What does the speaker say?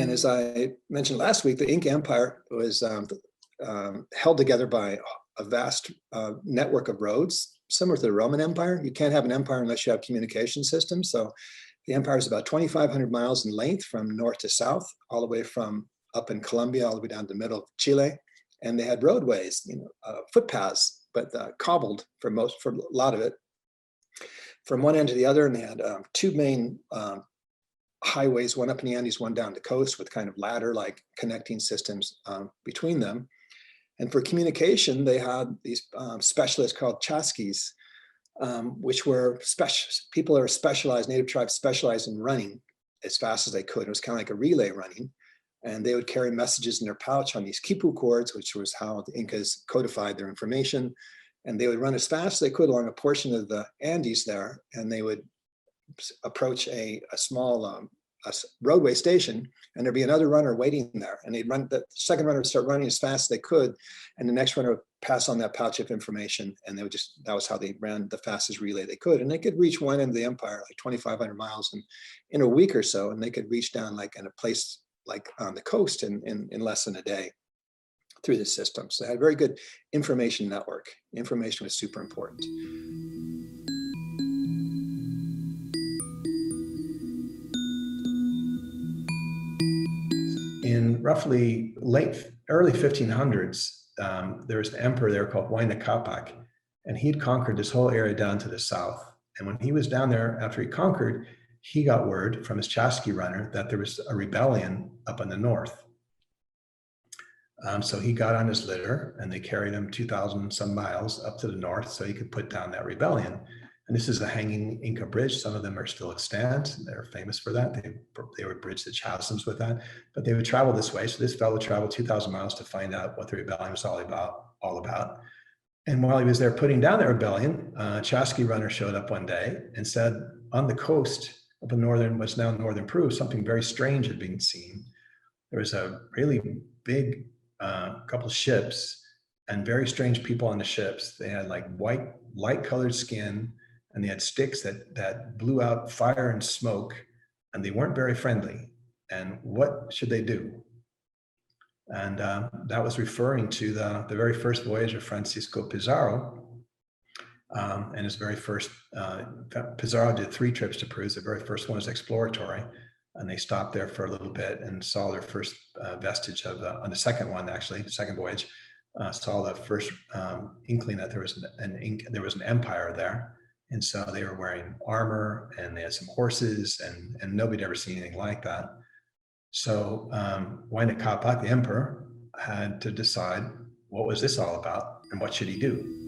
And as I mentioned last week, the Inca Empire was held together by a vast network of roads, similar to the Roman Empire. You can't have an empire unless you have communication systems. So the empire is about 2,500 miles in length from north to south, all the way from up in Colombia, all the way down to the middle of Chile. And they had roadways, footpaths, but cobbled for a lot of it, from one end to the other. And they had two main highways, one up in the Andes, one down the coast, with kind of ladder-like connecting systems between them. And for communication, they had these specialists called chasquis, which were people are specialized, native tribes specialized in running as fast as they could. It was kind of like a relay running. And they would carry messages in their pouch on these quipu cords, which was how the Incas codified their information. And they would run as fast as they could along a portion of the Andes there, and they would approach a small a roadway station, and there'd be another runner waiting there, and they'd run. The second runner would start running as fast as they could, and the next runner would pass on that pouch of information, and they would that was how they ran the fastest relay they could. And they could reach one end of the empire, like 2,500 miles in a week or so, and they could reach down like in a place like on the coast in less than a day through the system. So they had a very good information network. Information was super important. In roughly early 1500s, there was an emperor there called Huayna Capac, and he'd conquered this whole area down to the south. And when he was down there, after he conquered, he got word from his chasqui runner that there was a rebellion up in the north. So he got on his litter, and they carried him 2,000 some miles up to the north so he could put down that rebellion. And this is a hanging Inca bridge. Some of them are still extant. They're famous for that. They would bridge the chasms with that, but they would travel this way. So this fellow traveled 2,000 miles to find out what the rebellion was all about. And while he was there putting down the rebellion, a chasqui runner showed up one day and said, on the coast up in what's now northern Peru, something very strange had been seen. There was a really big couple ships and very strange people on the ships. They had like white, light colored skin, and they had sticks that blew out fire and smoke, and they weren't very friendly. And what should they do? And that was referring to the very first voyage of Francisco Pizarro. And his very first, Pizarro did 3 trips to Peru. The very first one was exploratory, and they stopped there for a little bit and saw their first vestige of on the second one, actually, the second voyage, saw the first inkling that there was an empire there. And so they were wearing armor, and they had some horses, and nobody had ever seen anything like that. So Huayna Capac, the emperor, had to decide what was this all about and what should he do.